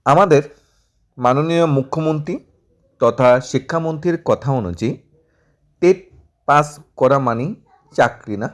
আমাদের মাননীয় মুখ্যমন্ত্রী তথা শিক্ষামন্ত্রীর কথা অনুযায়ী টেট পাস করা মানেই চাকরি না,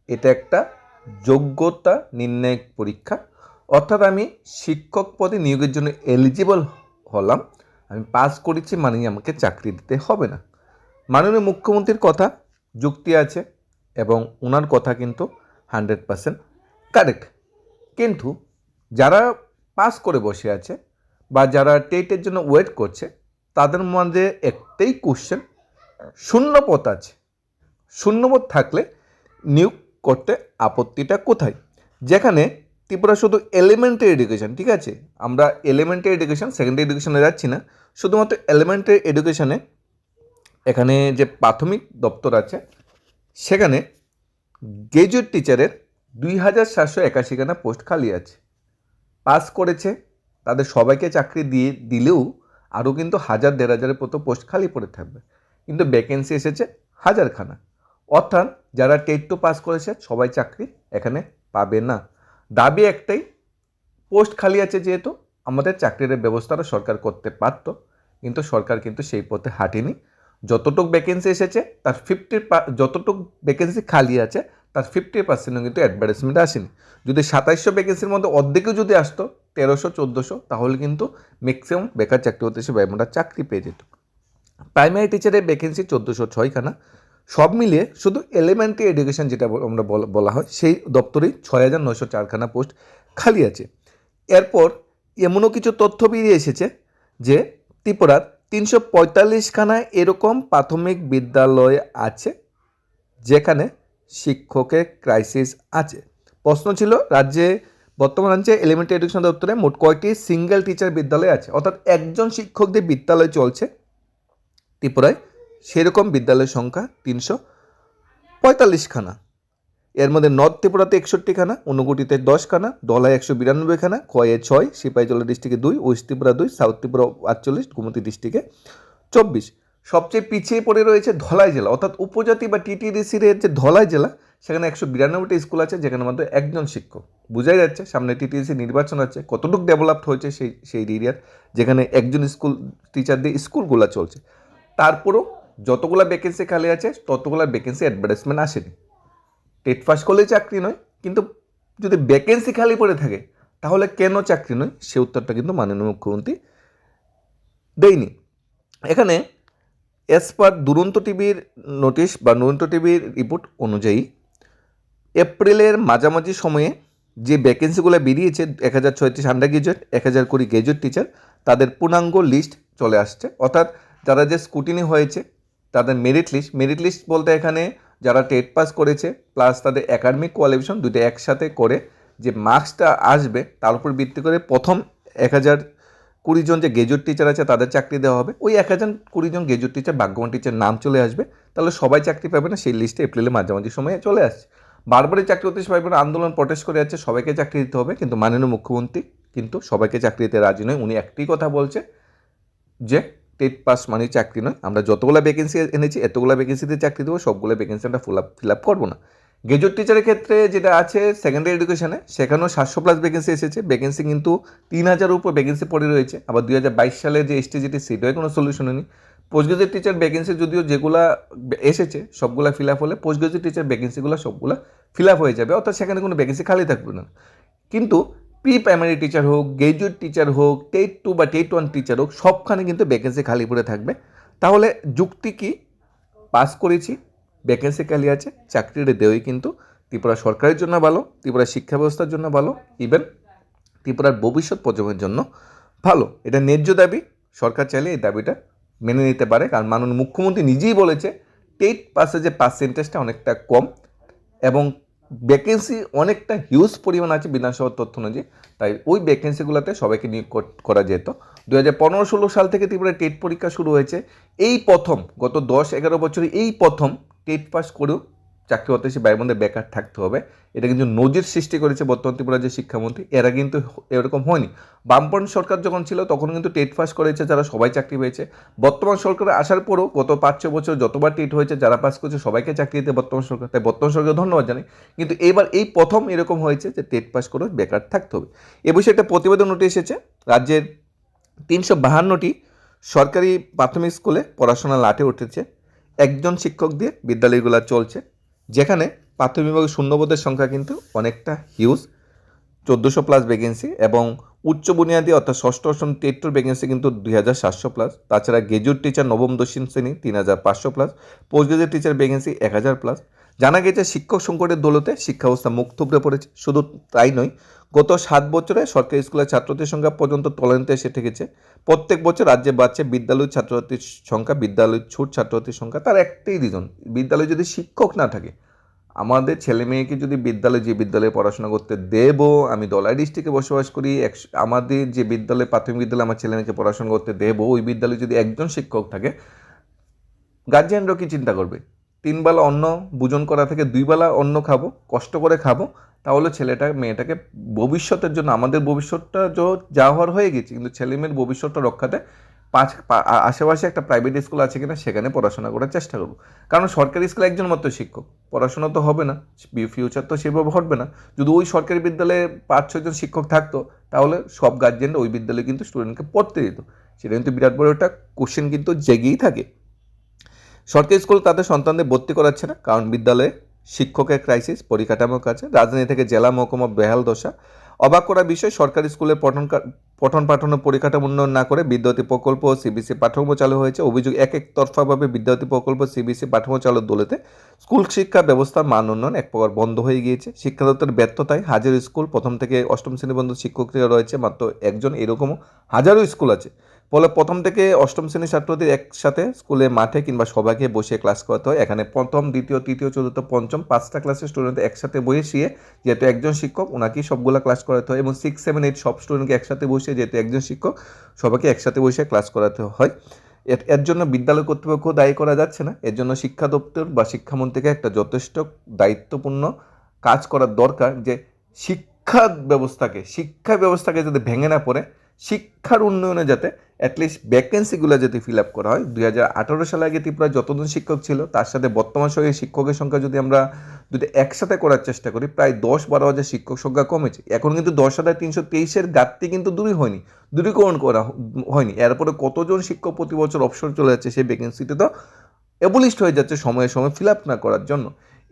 এটা একটা যোগ্যতা নির্ণায়ক পরীক্ষা। অর্থাৎ আমি শিক্ষক পদে নিয়োগের জন্য এলিজিবল হলাম, আমি পাস করেছি মানেই আমাকে চাকরি দিতে হবে না। মাননীয় মুখ্যমন্ত্রীর কথা যুক্তি আছে এবং ওনার কথা কিন্তু 100% কারেক্ট। কিন্তু যারা পাস করে বসে আছে বা যারা টেটের জন্য ওয়েট করছে তাদের মধ্যে একটাই কোশ্চেন, শূন্যপদ আছে, শূন্যপদ থাকলে নিয়োগ করতে আপত্তিটা কোথায়? যেখানে ত্রিপুরা শুধু এলিমেন্টারি এডুকেশন, ঠিক আছে, আমরা এলিমেন্টারি এডুকেশন সেকেন্ডারি এডুকেশনে যাচ্ছি না, শুধুমাত্র এলিমেন্টারি এডুকেশনে এখানে যে প্রাথমিক দপ্তর আছে সেখানে গ্র্যাজুয়েট টিচারের 2781খানা পোস্ট খালি আছে। পাস করেছে তাদের সবাইকে চাকরি দিলেও আরও কিন্তু 1000-1500 মতো পোস্ট খালি পড়ে থাকবে, কিন্তু ভ্যাকেন্সি এসেছে 1000খানা। অর্থাৎ যারা টেট টু পাস করেছে সবাই চাকরি এখানে পাবে না। দাবি একটাই, পোস্ট খালি আছে যেহেতু আমাদের চাকরির ব্যবস্থাটা সরকার করতে পারত, কিন্তু সরকার কিন্তু সেই পথে হাঁটেনি। যতটুক ভ্যাকেন্সি এসেছে তার যতটুক ভ্যাকেন্সি খালি আছে তার 50% কিন্তু অ্যাডভার্টাইজমেন্ট আসেনি। যদি 2700 ভ্যাকেন্সির মধ্যে অর্ধেকও যদি আসতো, 1300-1400, তাহলে কিন্তু ম্যাক্সিমাম বেকার চাকরি হতে সে আমরা চাকরি পেয়ে যেত। প্রাইমারি টিচারের ভ্যাকেন্সি 1406খানা, সব মিলিয়ে শুধু এলিমেন্টারি এডুকেশন যেটা আমরা বলা হয় সেই দপ্তরেই 6904খানা পোস্ট খালি আছে। এরপর এমনও কিছু তথ্য বেরিয়ে এসেছে যে ত্রিপুরার 345খানা এরকম প্রাথমিক বিদ্যালয় আছে যেখানে শিক্ষকের ক্রাইসিস আছে। প্রশ্ন ছিল বর্তমান রাজ্যে এলিমেন্টারি এডুকেশন দপ্তরে মোট কয়টি সিঙ্গেল টিচার বিদ্যালয় আছে, অর্থাৎ একজন শিক্ষকদের বিদ্যালয় চলছে ত্রিপুরায়, সেরকম বিদ্যালয়ের সংখ্যা 345খানা। এর মধ্যে নর্থ ত্রিপুরাতে 61খানা, ঊনকোটিতে 10খানা, ধলাই 192খানা, খয়ে 6, সিপাহীজলা ডিস্ট্রিক্টে 2, ওয়েস্ট ত্রিপুরা 2, সাউথ ত্রিপুরা 48, গোমতী ডিস্ট্রিক্টে 24। সবচেয়ে পিছিয়ে পড়ে রয়েছে ধলাই জেলা, অর্থাৎ উপজাতি বা টিটিডিসির যে ধলাই জেলা, সেখানে 192টি স্কুল আছে যেখানে মধ্যে একজন শিক্ষক। বোঝাই যাচ্ছে সামনে টিটিডিসি নির্বাচন আছে, কতটুকু ডেভেলপড হয়েছে সেই এরিয়ার, যেখানে একজন স্কুল টিচার দিয়ে স্কুলগুলো চলছে। তারপরেও যতগুলো ভ্যাকেন্সি খালি আছে ততগুলো ভ্যাকেন্সি অ্যাডভার্টাইজমেন্ট আসেনি। টেট পাস করলেই চাকরি নয়, কিন্তু যদি ভ্যাকেন্সি খালি পড়ে থাকে তাহলে কেন চাকরি নয়, সে উত্তরটা কিন্তু মাননীয় মুখ্যমন্ত্রী দেয়নি। এখানে অ্যাজ পার দুরন্ত টিভির নোটিশ বা দুরন্ত টিভির রিপোর্ট অনুযায়ী এপ্রিলের মাঝামাঝি সময়ে যে ভ্যাকেন্সিগুলো বেরিয়েছে 1036 আন্ডার গ্র্যাজুয়েট, 1020 গ্র্যাজুয়েট টিচার, তাদের পূর্ণাঙ্গ লিস্ট চলে আসছে। অর্থাৎ যারা যে স্কুটিনি হয়েছে তাদের মেরিট লিস্ট বলতে এখানে যারা টেট পাস করেছে প্লাস তাদের একাডেমিক কোয়ালিফিকেশন দুটো একসাথে করে যে মার্কসটা আসবে তার উপর ভিত্তি করে প্রথম 1020 জন যে গ্র্যাজুয়েট টিচার আছে তাদের চাকরি দেওয়া হবে। ওই 1020 জন গ্র্যাজুয়েট টিচার ভাগ্যবান টিচার নাম চলে আসবে, তাহলে সবাই চাকরি পাবে না, সেই লিস্টে এপ্রিলের মাঝামাঝি সময়ে চলে আসছে। বারবারই চাকরি হতে পারবে না, আন্দোলন প্রটেস্ট করে যাচ্ছে সবাইকে চাকরি দিতে হবে, কিন্তু মাননীয় মুখ্যমন্ত্রী কিন্তু সবাইকে চাকরি দিতে রাজি নয়। উনি একটি কথা বলছে যে টেট পাস মানে চাকরি নয়, আমরা যতগুলো ভ্যাকেন্সি এনেছি এতগুলো ভ্যাকেন্সিতে চাকরি দেবো, সবগুলো ভ্যাকেন্সি আমরা ফিল আপ করবো না। গ্র্যাজুয়েট টিচারের ক্ষেত্রে যেটা আছে সেকেন্ডারি এডুকেশনে, সেখানেও 700+ ভ্যাকেন্সি এসেছে, ভ্যাকেন্সি কিন্তু 3000 উপর ভ্যাকেন্সি পড়ে রয়েছে। আবার 2022 সালে যে এসটিজিটি সেটাই কোনো সলিউশন নেই। পোস্ট গ্রাজুয়েট টিচার ভ্যাকেন্সি যদিও যেগুলো এসেছে সবগুলো ফিল আপ হলে পোস্ট গ্রাজুয়েট টিচার ভ্যাকেন্সিগুলো সবগুলো ফিল আপ হয়ে যাবে, অর্থাৎ সেখানে কোনো ভ্যাকেন্সি খালি থাকবে না। কিন্তু প্রি প্রাইমারি টিচার হোক, গ্র্যাজুয়েট টিচার হোক, টেট 2 বা টেট 1 টিচার হোক, সবখানে কিন্তু ভ্যাকেন্সি খালি পড়ে থাকবে। তাহলে যুক্তি কি? পাস করেছি, ভ্যাকেন্সি খালি আছে, চাকরিটা দেওয়াই কিন্তু ত্রিপুরা সরকারের জন্য ভালো, ত্রিপুরা শিক্ষা ব্যবস্থার জন্য ভালো, ইভেন ত্রিপুরার ভবিষ্যৎ প্রজন্মের জন্য ভালো। এটা ন্যায্য দাবি, সরকার চাইলে এই দাবিটা মেনে নিতে পারে, কারণ মাননীয় মুখ্যমন্ত্রী নিজেই বলেছে টেট পাসে যে পার্সেন্টেজটা অনেকটা কম এবং ভ্যাকেন্সি অনেকটা হিউজ পরিমাণ আছে বিধানসভার তথ্য অনুযায়ী, তাই ওই ভ্যাকেন্সিগুলোতে সবাইকে নিয়োগ করা যেত। 2015-16 সাল থেকে ত্রিপুরায় টেট পরীক্ষা শুরু হয়েছে, এই প্রথম গত 10-11 বছরে এই প্রথম টেট পাস করেও চাকরি হতে সে ভাই বোনদের বেকার থাকতে হবে, এটা কিন্তু নজির সৃষ্টি করেছে বর্তমান ত্রিপুরার যে শিক্ষামন্ত্রী। এরা কিন্তু এরকম হয়নি। বামপন্থী সরকার যখন ছিল তখন কিন্তু টেট পাস করেছে যারা সবাই চাকরি পেয়েছে। বর্তমান সরকারে আসার পরও গত 5-6 বছর যতবার টেট হয়েছে যারা পাস করেছে সবাইকে চাকরি দিতে বর্তমান সরকার, তাই বর্তমান সরকার ধন্যবাদ জানাই। কিন্তু এবার এই প্রথম এরকম হয়েছে যে টেট পাস করে বেকার থাকতে হবে। এ বিষয়ে একটা প্রতিবেদন উঠে এসেছে। রাজ্যের 352টি সরকারি প্রাথমিক স্কুলে পড়াশোনা লাটে উঠেছে। একজন শিক্ষক দিয়ে বিদ্যালয়গুলো চলছে, যেখানে প্রাথমিক বিভাগে শূন্যপদের সংখ্যা কিন্তু অনেকটা হিউজ, 1400+ ভ্যাকেন্সি, এবং উচ্চ বুনিয়াদী অর্থাৎ ষষ্ঠ অষ্টম টেট্টোর ভ্যাকেন্সি কিন্তু 2700+। তাছাড়া গ্র্যাজুয়েট টিচার নবম দশম শ্রেণী 3500+, পোস্ট গ্রাজুয়েট টিচার ভ্যাকেন্সি 1000+। জানা গেছে শিক্ষক সংকটের দৌলতে শিক্ষা ব্যবস্থা মুখ থুবড়ে পড়েছে। শুধু তাই নয়, গত 7 বছরে সরকারি স্কুলের ছাত্রছাত্রীর সংখ্যা পর্যন্ত তলানিতে এসে ঠেকেছে। প্রত্যেক বছর রাজ্যে বাড়ছে বিদ্যালয় ছাত্রছাত্রীর সংখ্যা, বিদ্যালয় ছুট ছাত্রছাত্রীর সংখ্যা। তার একটাই রিজন, বিদ্যালয়ে যদি শিক্ষক না থাকে। আমাদের ছেলে মেয়েকে যদি বিদ্যালয়ে যে বিদ্যালয়ে পড়াশোনা করতে দেবো, আমি দলাই ডিস্ট্রিক্টে বসবাস করি, আমাদের যে বিদ্যালয়ে প্রাথমিক বিদ্যালয়ে আমার ছেলে মেয়েকে পড়াশোনা করতে দেবো, ওই বিদ্যালয়ে যদি একজন শিক্ষক থাকে, গার্জিয়ানরাও কি চিন্তা করবে? 3 বেলা অন্ন ভোজন করা থেকে 2 বেলা অন্ন খাবো, কষ্ট করে খাবো, তাহলে ছেলেটা মেয়েটাকে ভবিষ্যতের জন্য, আমাদের ভবিষ্যৎটা যা হওয়ার হয়ে গেছে, কিন্তু ছেলে মেয়ের ভবিষ্যৎটা রক্ষাতে আশেপাশে একটা প্রাইভেট স্কুল আছে কিনা সেখানে পড়াশোনা করার চেষ্টা করবো। কারণ সরকারি স্কুলে একজন মাত্র শিক্ষক, পড়াশোনা তো হবে না, ফিউচার তো সেভাবে ঘটবে না। যদি ওই সরকারি বিদ্যালয়ে 5-6 জন শিক্ষক থাকতো, তাহলে সব গার্জেনরা ওই বিদ্যালয়ে কিন্তু স্টুডেন্টকে পড়তে দিত। সেটা কিন্তু বিরাট বড় একটা কোশ্চেন কিন্তু জেগেই থাকে। সরকারি স্কুল তাদের সন্তানদের ভর্তি করাচ্ছে না, কারণ বিদ্যালয়ে শিক্ষকের ক্রাইসিস, পরিকাঠামোর কাছে রাজধানী থেকে জেলা মহকুমা বেহাল দশা। অবাক করা বিষয়, সরকারি স্কুলের পঠন পাঠন পরিকাঠামো উন্নয়ন না করে বিদ্যার্থী প্রকল্প ও সিবিসি পাঠ্যক্রম চালু হয়েছে। অভিযোগ, এক তরফাভাবে বিদ্যার্থী প্রকল্প সিবিসি পাঠ্যক্রম চালুর দৌলতে স্কুল শিক্ষা ব্যবস্থার মান উন্নয়ন এক প্রকার বন্ধ হয়ে গিয়েছে। শিক্ষা দপ্তরের ব্যর্থতায় হাজারো স্কুল, প্রথম থেকে অষ্টম শ্রেণী পর্যন্ত শিক্ষকরা রয়েছে মাত্র একজন, এরকমও হাজারো স্কুল আছে। ফলে প্রথম থেকে অষ্টম শ্রেণীর ছাত্রদের একসাথে স্কুলে মাঠে কিংবা সবাইকে বসে ক্লাস করতে হয়। এখানে প্রথম, দ্বিতীয়, তৃতীয়, চতুর্থ, পঞ্চম 5টা ক্লাসের স্টুডেন্টদের একসাথে বসিয়ে, যেহেতু একজন শিক্ষক ওনাকেই সবগুলো ক্লাস করাতে হয়, এবং 6, 7, 8 সব স্টুডেন্টকে একসাথে বসিয়ে, যেহেতু একজন শিক্ষক সবাইকে একসাথে বসে ক্লাস করাতে হয়। এর জন্য বিদ্যালয় কর্তৃপক্ষ দায়ী করা যাচ্ছে না। এর জন্য শিক্ষা দপ্তর বা শিক্ষামন্ত্রীকে একটা যথেষ্ট দায়িত্বপূর্ণ কাজ করার দরকার, যে শিক্ষা ব্যবস্থাকে যাতে ভেঙে না পড়ে, শিক্ষার উন্নয়নে যাতে অ্যাটলিস্ট ভ্যাকেন্সিগুলো যাতে ফিল আপ করা হয়। 2018 সালে আগে ত্রিপুরায় যতজন শিক্ষক ছিল তার সাথে বর্তমান সময়ে শিক্ষকের সংখ্যা যদি আমরা একসাথে করার চেষ্টা করি, প্রায় 10-12 হাজার শিক্ষক সংখ্যা কমেছে। এখন কিন্তু 10,323-এর ঘাটতি কিন্তু দূরীকরণ করা হয়নি। এরপরে কতজন শিক্ষক প্রতি বছর অবসর চলে যাচ্ছে, সেই ভ্যাকেন্সিতে তো অ্যাবলিশড হয়ে যাচ্ছে সময়ে সময় ফিল আপ না করার জন্য।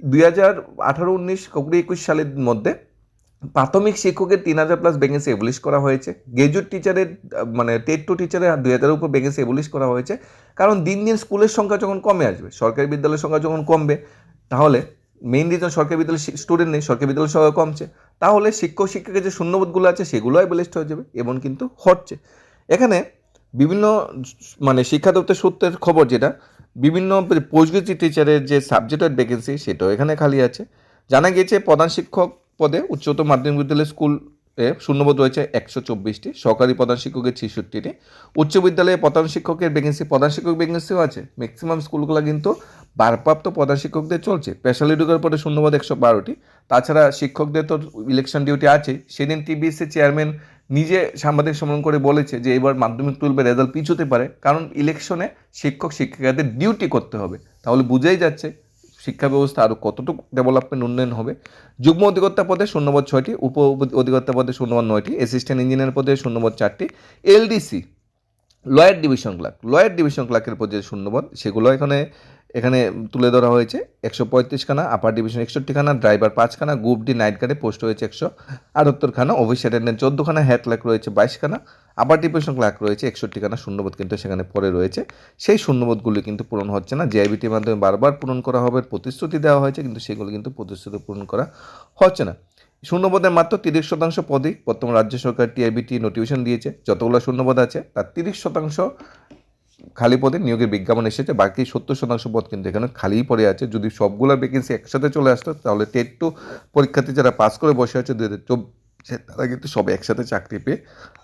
2018-19 21 সালের মধ্যে প্রাথমিক শিক্ষকের 3000+ ভ্যাকেন্সি এবলিশ করা হয়েছে। গ্র্যাজুয়েট টিচারের মানে টেট টু টিচারের 2000-এর উপর ভ্যাকেন্সি এবলিশ করা হয়েছে। কারণ দিন দিন স্কুলের সংখ্যা যখন কমে আসবে, সরকারি বিদ্যালয়ের সংখ্যা যখন কমবে, তাহলে মেইন রিজন সরকারি বিদ্যালয়ে স্টুডেন্ট নেই, সরকারি বিদ্যালয়ের সংখ্যা কমছে, তাহলে শিক্ষক শিক্ষকের যে শূন্যপদগুলো আছে সেগুলো এবলিশড হয়ে যাবে, এবং কিন্তু হচ্ছে। এখানে বিভিন্ন শিক্ষা দপ্তর সূত্রের খবর, যেটা বিভিন্ন পোস্ট গ্রাজুয়েট টিচারের যে সাবজেক্টের ভ্যাকেন্সি সেটাও এখানে খালি আছে। জানা গিয়েছে প্রধান শিক্ষক পদে উচ্চতর মাধ্যমিক বিদ্যালয় স্কুলে শূন্যপদ রয়েছে 124টি, সরকারি প্রধান শিক্ষকের 66টি, উচ্চ বিদ্যালয়ে প্রধান শিক্ষকের ভ্যাকেন্সিও আছে। ম্যাক্সিমাম স্কুলগুলো কিন্তু ভারপ্রাপ্ত প্রধান শিক্ষকদের চলছে। স্পেশাল এডুকেটর পদে শূন্যপদ 112টি। তাছাড়া শিক্ষকদের তো ইলেকশন ডিউটি আছে। সেদিন টিবিএসসি চেয়ারম্যান নিজে সাংবাদিক সম্মেলন করে বলেছে যে এবার মাধ্যমিক 12-এর রেজাল্ট পিছুতে পারে, কারণ ইলেকশনে শিক্ষক শিক্ষিকাদের ডিউটি করতে হবে। তাহলে বুঝেই যাচ্ছে শিক্ষা ব্যবস্থা আরও কতটুকু ডেভেলপমেন্ট উন্নয়ন হবে। যুগ্ম অধিকর্তা পদে শূন্যপদ 6টি, উপ অধিকর্তা পদে শূন্যপদ 9টি, অ্যাসিস্ট্যান্ট ইঞ্জিনিয়ার পদে শূন্যপদ 4টি, এলডিসি লয়ার ডিভিশন ক্লার্কের পদে শূন্যপদ, সেগুলো এখানে তুলে ধরা হয়েছে। 135 খানা, আপার ডিভিশন 61 খানা, ড্রাইভার 5 খানা, গ্রুপ ডি নাইট গার্ডে পোস্ট রয়েছে 178 খানা, অফিস অ্যাটেন্ডেন্ট 14 খানা, হেড ক্লার্ক রয়েছে 22 খানা, আপার ডিভিশন ক্লার্ক রয়েছে 61 খানা। শূন্যপদ কিন্তু সেখানে পড়ে রয়েছে। সেই শূন্যপদগুলি কিন্তু পূরণ হচ্ছে না। জেআইবিটির মাধ্যমে বারবার পূরণ করা হবে, প্রতিশ্রুতি দেওয়া হয়েছে, কিন্তু সেগুলো কিন্তু প্রতিশ্রুতি পূরণ করা হচ্ছে না। শূন্যপদের মাত্র 30% পদই বর্তমান রাজ্য সরকার টিআইবিটি নোটিফিকেশন দিয়েছে। যতগুলো শূন্যপদ আছে তার 30% খালি পদে নিয়োগের বিজ্ঞাপন এসেছে, বাকি 70% পদ কিন্তু এখানে খালিই পড়ে আছে। যদি সবগুলো ভ্যাকেন্সি একসাথে চলে আসতো, তাহলে টেট টু পরীক্ষার্থী যারা পাস করে বসে আছে তারা কিন্তু সবাই একসাথে চাকরি পেয়ে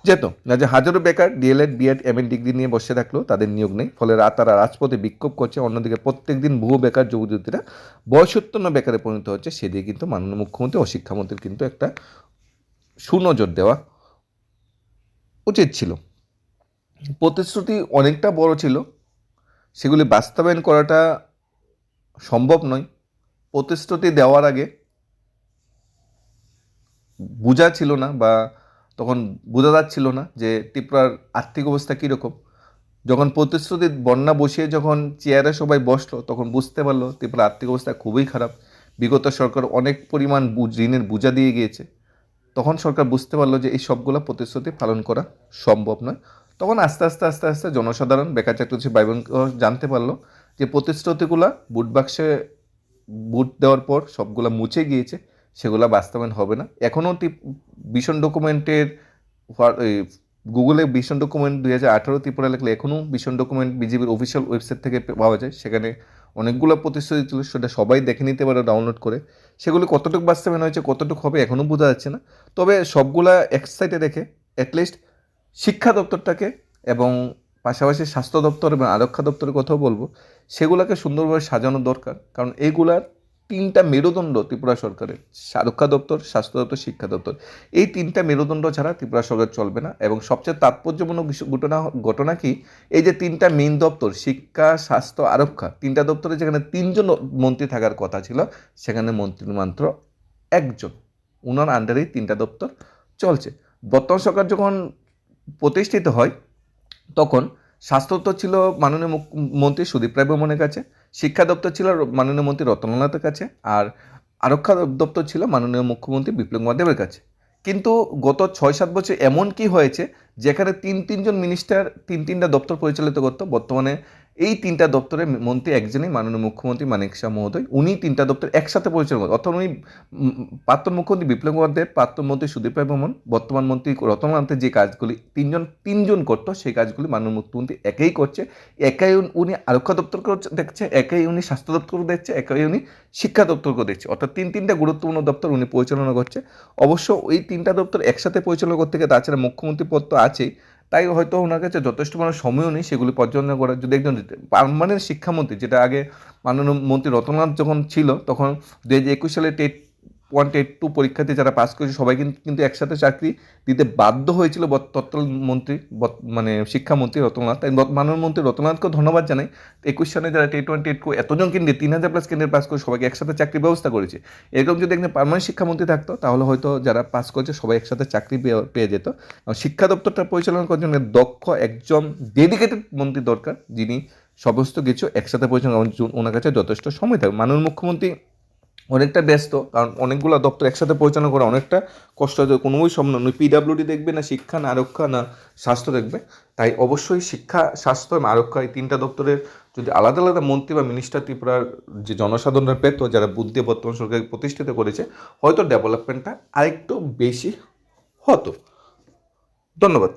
যেত না। যে হাজারো বেকার ডিএলএড বিএড এমএ ডিগ্রি নিয়ে বসে থাকলেও তাদের নিয়োগ নেই, ফলে তারা রাজপথে বিক্ষোভ করছে। অন্যদিকে প্রত্যেক দিন বহু বেকার যুবতীরা বয়সোত্তীর্ণ বেকারে পরিণত হচ্ছে। সেদিকে কিন্তু মাননীয় মুখ্যমন্ত্রী ও শিক্ষামন্ত্রীর কিন্তু একটা সুনজর দেওয়া উচিত ছিল। প্রতিশ্রুতি অনেকটা বড় ছিল, সেগুলি বাস্তবায়ন করাটা সম্ভব নয়। প্রতিশ্রুতি দেওয়ার আগে বোঝা ছিল না, বা তখন বোঝা যাচ্ছিল না যে ত্রিপুরার আর্থিক অবস্থা কীরকম। যখন প্রতিশ্রুতির বন্যা বসিয়ে যখন চেয়ারে সবাই বসলো, তখন বুঝতে পারলো ত্রিপুরার আর্থিক অবস্থা খুবই খারাপ। বিগত সরকার অনেক পরিমাণ ঋণের বোঝা দিয়ে গিয়েছে। তখন সরকার বুঝতে পারলো যে এই সবগুলো প্রতিশ্রুতি পালন করা সম্ভব নয়। তখন আস্তে আস্তে আস্তে আস্তে জনসাধারণ বেকার চাকরি ভাই বোন জানতে পারলো যে প্রতিশ্রুতিগুলা বুট বাক্সে বুট দেওয়ার পর সবগুলা মুছে গিয়েছে, সেগুলো বাস্তবায়ন হবে না। এখনও ভিশন ডকুমেন্টের গুগলে ভিশন ডকুমেন্ট 2018 ত্রিপুরা লিখলে এখনও ভিশন ডকুমেন্ট বিজেপির অফিসিয়াল ওয়েবসাইট থেকে পাওয়া যায়। সেখানে অনেকগুলো প্রতিশ্রুতি ছিল, সেটা সবাই দেখে নিতে পারে ডাউনলোড করে। সেগুলো কতটুকু বাস্তবায়ন হয়েছে, কতটুকু হবে এখনও বোঝা যাচ্ছে না। তবে সবগুলা এক সাইডে রেখে অ্যাটলিস্ট শিক্ষা দপ্তরটাকে এবং পাশাপাশি স্বাস্থ্য দপ্তর এবং আরক্ষা দপ্তরের কথাও বলবো, সেগুলোকে সুন্দরভাবে সাজানো দরকার। কারণ এইগুলার তিনটা মেরুদণ্ড ত্রিপুরা সরকারের, আরক্ষা দপ্তর, স্বাস্থ্য দপ্তর, শিক্ষা দপ্তর। এই তিনটা মেরুদণ্ড ছাড়া ত্রিপুরা সরকার চলবে না। এবং সবচেয়ে তাৎপর্যপূর্ণ ঘটনা কি, এই যে তিনটা মেইন দপ্তর শিক্ষা, স্বাস্থ্য, আরক্ষা, তিনটা দপ্তরে যেখানে 3জন মন্ত্রী থাকার কথা ছিল, সেখানে মন্ত্রী মাত্র একজন। উনার আন্ডারেই তিনটা দপ্তর চলছে। বর্তমান সরকার যখন প্রতিষ্ঠিত হয় তখন স্বাস্থ্য দপ্তর ছিল মাননীয় মুখ্যমন্ত্রী সুদীপ রায় বর্মনের কাছে, শিক্ষা দপ্তর ছিল মাননীয় মন্ত্রী রতনলালের কাছে, আর আরক্ষা দপ্তর ছিল মাননীয় মুখ্যমন্ত্রী বিপ্লব কুমার দেবের কাছে। কিন্তু গত 6-7 বছর এমন কি হয়েছে যেখানে তিনজন মিনিস্টার তিনটা দপ্তর পরিচালিত করতো। বর্তমানে এই তিনটা দপ্তরের মন্ত্রী একজনই, মাননীয় মুখ্যমন্ত্রী মানিক শাহ মহোদয়। উনি তিনটা দপ্তর একসাথে পরিচালনা করেন। অর্থাৎ উনি প্রাক্তন মুখ্যমন্ত্রী বিপ্লব কুমার দেব, প্রাক্তন মন্ত্রী সুদীপ রায় বর্মন, বর্তমান মন্ত্রী রতনলালের যে কাজগুলি তিনজন করতো, সেই কাজগুলি মাননীয় মুখ্যমন্ত্রী একাই করছে। একাই উনি আরক্ষা দপ্তরকে দেখছে, একাই উনি স্বাস্থ্য দপ্তরকে দেখছে, একাই উনি শিক্ষা দপ্তরকে দেখছে। অর্থাৎ তিনটা গুরুত্বপূর্ণ দপ্তর উনি পরিচালনা করছে। অবশ্য ওই তিনটা দপ্তর একসাথে পরিচালনা করতে গিয়ে, তাছাড়া মুখ্যমন্ত্রী পদ তো আছেই, তাই হয়তো ওনার কাছে যথেষ্ট পরিমাণ সময়ও নেই সেগুলি পর্যালোচনা করার। যদি একজন পার্মানেন্ট শিক্ষামন্ত্রী, যেটা আগে মাননীয় মন্ত্রী রতনলাল যখন ছিল, তখন 2021 সালে টেট 1 টেট 2 পরীক্ষাতে যারা পাস করেছে সবাই কিন্তু একসাথে চাকরি দিতে বাধ্য হয়েছিল তৎকালীন মন্ত্রী, মানে শিক্ষামন্ত্রী রতনলাল। তাই মাননীয় মন্ত্রী রতনলালকেও ধন্যবাদ জানাই। 21 সালে যারা টেট 1 টেট 2 এতজন কেন্দ্রে 3000+ কেন্দ্রে পাস করে সবাইকে একসাথে চাকরির ব্যবস্থা করেছে। এরকম যদি একজন পার্মানেন্ট শিক্ষামন্ত্রী থাকতো, তাহলে হয়তো যারা পাস করেছে সবাই একসাথে চাকরি পেয়ে যেত। শিক্ষা দপ্তরটা পরিচালনা করার জন্য দক্ষ একজন ডেডিকেটেড মন্ত্রী দরকার, যিনি সমস্ত কিছু একসাথে পরিচালনা, ওনার কাছে যথেষ্ট সময় থাকবে। মাননীয় মুখ্যমন্ত্রী অনেকটা ব্যস্ত, কারণ অনেকগুলো দপ্তর একসাথে পরিচালনা করা অনেকটা কষ্ট হয়, কোনোই সম্ভব নয়। পিডাব্লিউডি দেখবে না, শিক্ষা না আরক্ষা না স্বাস্থ্য দেখবে। তাই অবশ্যই শিক্ষা, স্বাস্থ্য এবং আরক্ষা এই তিনটা দপ্তরের যদি আলাদা আলাদা মন্ত্রী বা মিনিস্টার ত্রিপুরার যে জনসাধারণরা পেত, যারা বুদ্ধি বর্তমান সরকারকে প্রতিষ্ঠিত করেছে, হয়তো ডেভেলপমেন্টটা আরেকটু বেশি হতো। ধন্যবাদ।